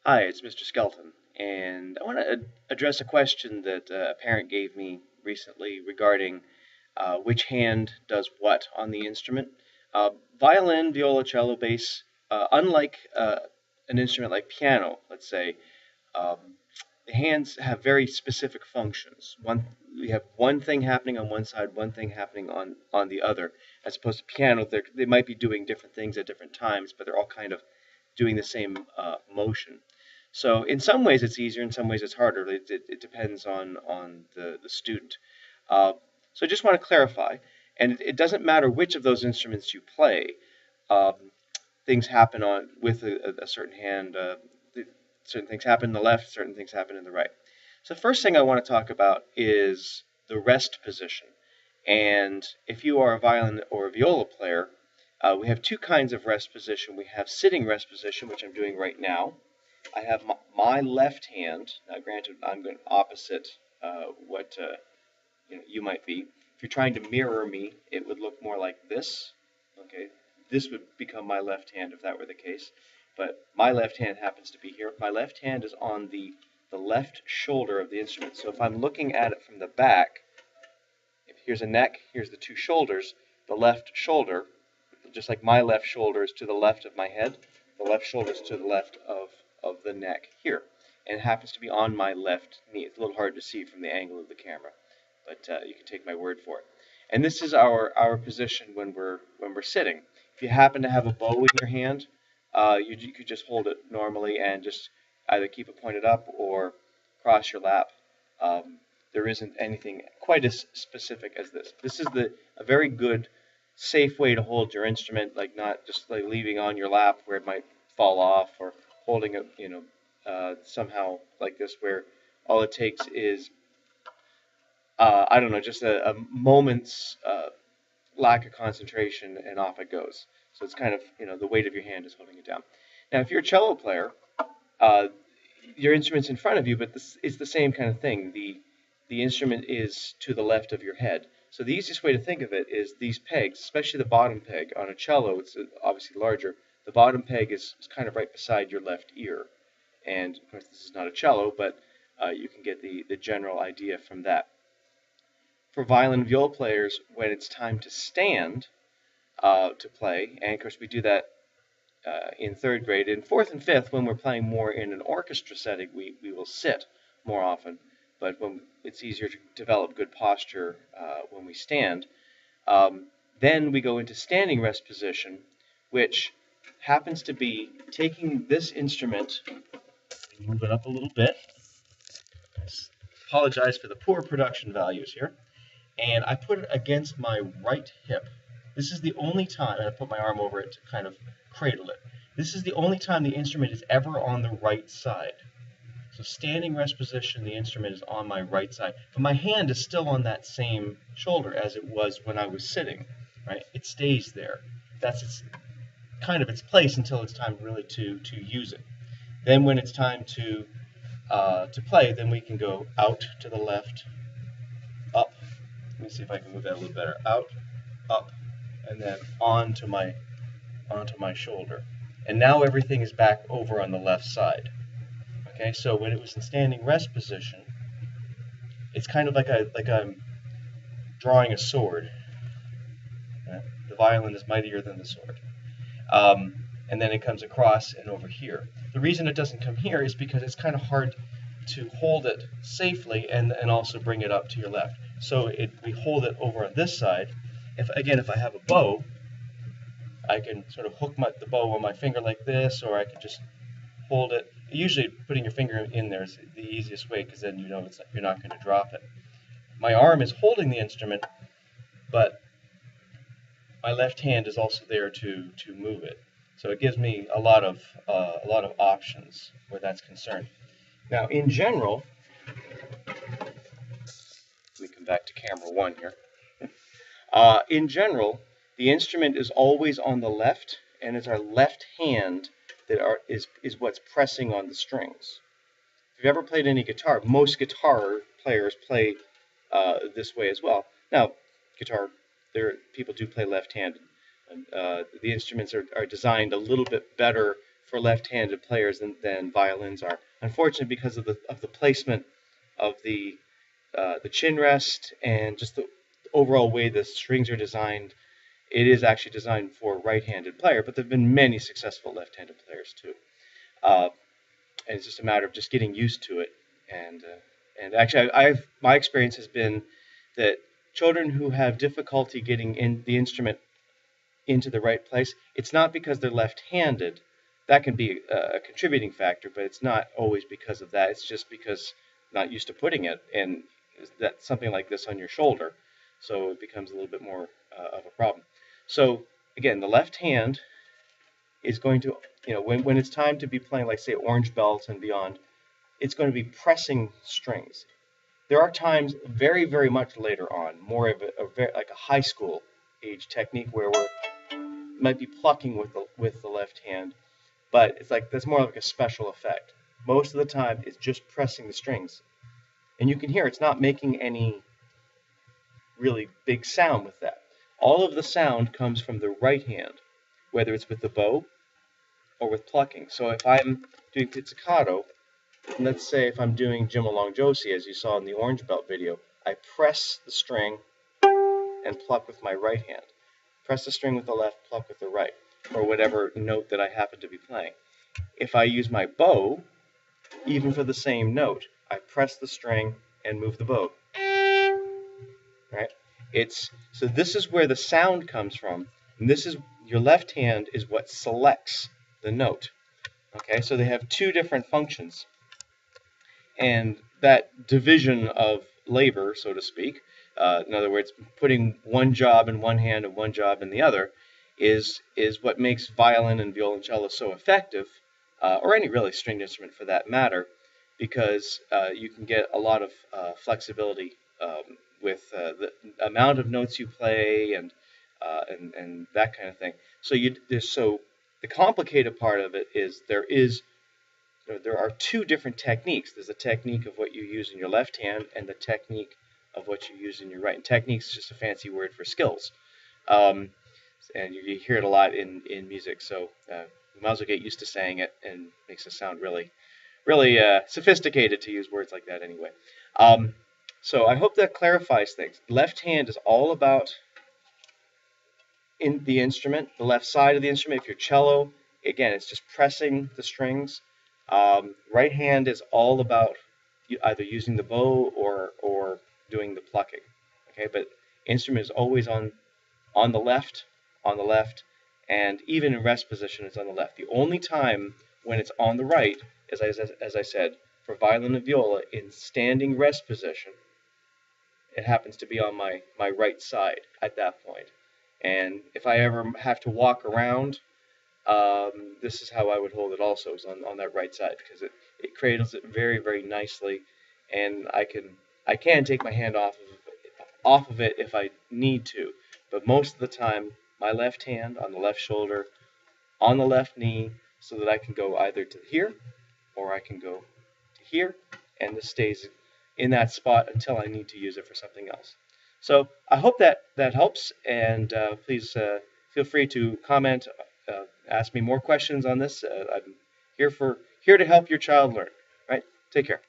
Hi, it's Mr. Skelton, and I want to address a question that a parent gave me recently regarding which hand does what on the instrument. Uh, Violin, viola, cello, bass, unlike an instrument like piano, let's say, um, the hands have very specific functions. We have one thing happening on one side, one thing happening on the other, as opposed to piano. They might be doing different things at different times, but they're all kind of doing the same motion. So in some ways it's easier, in some ways it's harder. It depends on the student. Uh, so I just want to clarify, and it doesn't matter which of those instruments you play. Um, Things happen on with a certain hand. Certain things happen in the left, certain things happen in the right. So the first thing I want to talk about is the rest position. And if you are a violin or a viola player, we have two kinds of rest position. We have sitting rest position, which I'm doing right now. I have my left hand. Now, granted, I'm going opposite what you might be. If you're trying to mirror me, it would look more like this. Okay, this would become my left hand if that were the case. But my left hand happens to be here. My left hand is on the left shoulder of the instrument. So if I'm looking at it from the back, if here's a neck, here's the two shoulders. The left shoulder, just like my left shoulder is to the left of my head, the left shoulder is to the left of the neck here. And it happens to be on my left knee. It's a little hard to see from the angle of the camera, but you can take my word for it. And this is our position when we're sitting. If you happen to have a bow in your hand, you could just hold it normally and just either keep it pointed up or cross your lap. Um, there isn't anything quite as specific as this. This is a very good, safe way to hold your instrument, like not just like leaving on your lap where it might fall off, or holding it, somehow like this where all it takes is I don't know, just a moment's lack of concentration, and off it goes. So it's kind of, the weight of your hand is holding it down. Now, if you're a cello player, uh, your instrument's in front of you, but this is the same kind of thing. The instrument is to the left of your head. So the easiest way to think of it is these pegs, especially the bottom peg. On a cello, it's obviously larger. The bottom peg is kind of right beside your left ear. And of course, this is not a cello, but you can get the general idea from that. For violin and viola players, when it's time to stand to play, and of course we do that in third grade. In fourth and fifth, when we're playing more in an orchestra setting, we will sit more often. But when it's easier to develop good posture when we stand, then we go into standing rest position, which happens to be taking this instrument, move it up a little bit. Apologize for the poor production values here. And I put it against my right hip. This is the only time, and I put my arm over it to kind of cradle it. This is the only time the instrument is ever on the right side. So standing rest position, the instrument is on my right side. But my hand is still on that same shoulder as it was when I was sitting, right? It stays there. That's kind of its place until it's time really to use it. Then when it's time to play, then we can go out to the left, up. Let me see if I can move that a little better. Out, up, and then onto my shoulder. And now everything is back over on the left side. Okay, so when it was in standing rest position, it's kind of like I'm drawing a sword. The violin is mightier than the sword. And then it comes across and over here. The reason it doesn't come here is because it's kind of hard to hold it safely and also bring it up to your left. So we hold it over on this side. If I have a bow, I can sort of hook the bow on my finger like this, or I can just hold it. Usually putting your finger in there is the easiest way, because then you're not going to drop it. My arm is holding the instrument, but my left hand is also there to move it. So it gives me a lot of options where that's concerned. Now, in general, let me come back to camera one here. In general, the instrument is always on the left, and it's our left hand that is what's pressing on the strings. If you've ever played any guitar, most guitar players play this way as well. Now, people do play left-handed. The instruments are designed a little bit better for left-handed players than violins are. Unfortunately, because of the placement of the chin rest and just the overall way the strings are designed, it is actually designed for a right-handed player. But there have been many successful left-handed players too, and it's just a matter of just getting used to it. And actually, my experience has been that children who have difficulty getting in the instrument into the right place, it's not because they're left-handed. That can be a contributing factor, but it's not always because of that. It's just because not used to putting it, and that something like this on your shoulder, so it becomes a little bit more of a problem. So again, the left hand is going to, when it's time to be playing, like say Orange Belt and beyond, it's going to be pressing strings. There are times very, very much later on, more of like a high school age technique where we might be plucking with the left hand, but it's like that's more like a special effect. Most of the time, it's just pressing the strings, and you can hear it's not making any really big sound with that. All of the sound comes from the right hand, whether it's with the bow or with plucking. So if I'm doing pizzicato, let's say if I'm doing Jim Along Josie, as you saw in the Orange Belt video, I press the string and pluck with my right hand. Press the string with the left, pluck with the right, or whatever note that I happen to be playing. If I use my bow, even for the same note, I press the string and move the bow. Right? So this is where the sound comes from, and this is your left hand is what selects the note. Okay, so they have two different functions, and that division of labor, so to speak, in other words, putting one job in one hand and one job in the other, is what makes violin and violoncello so effective, or any really stringed instrument for that matter, because you can get a lot of flexibility with the amount of notes you play and that kind of thing. So the complicated part of it is there are two different techniques. There's a technique of what you use in your left hand and the technique of what you use in your right. And technique is just a fancy word for skills. And you hear it a lot in music, so you might as well get used to saying it, and it makes it sound really, really sophisticated to use words like that anyway. So I hope that clarifies things. Left hand is all about in the instrument, the left side of the instrument. If you're cello, again, it's just pressing the strings. Right hand is all about either using the bow or doing the plucking. Okay, but instrument is always on the left, and even in rest position, it's on the left. The only time when it's on the right, as I said, for violin and viola, in standing rest position, it happens to be on my right side at that point. And if I ever have to walk around, this is how I would hold it also, is on that right side, because it cradles it very, very nicely, and I can take my hand off of it if I need to, but most of the time my left hand on the left shoulder, on the left knee, so that I can go either to here or I can go to here, and this stays in that spot until I need to use it for something else. So I hope that helps, and please feel free to comment, ask me more questions on this. I'm here to help your child learn. Right? Take care.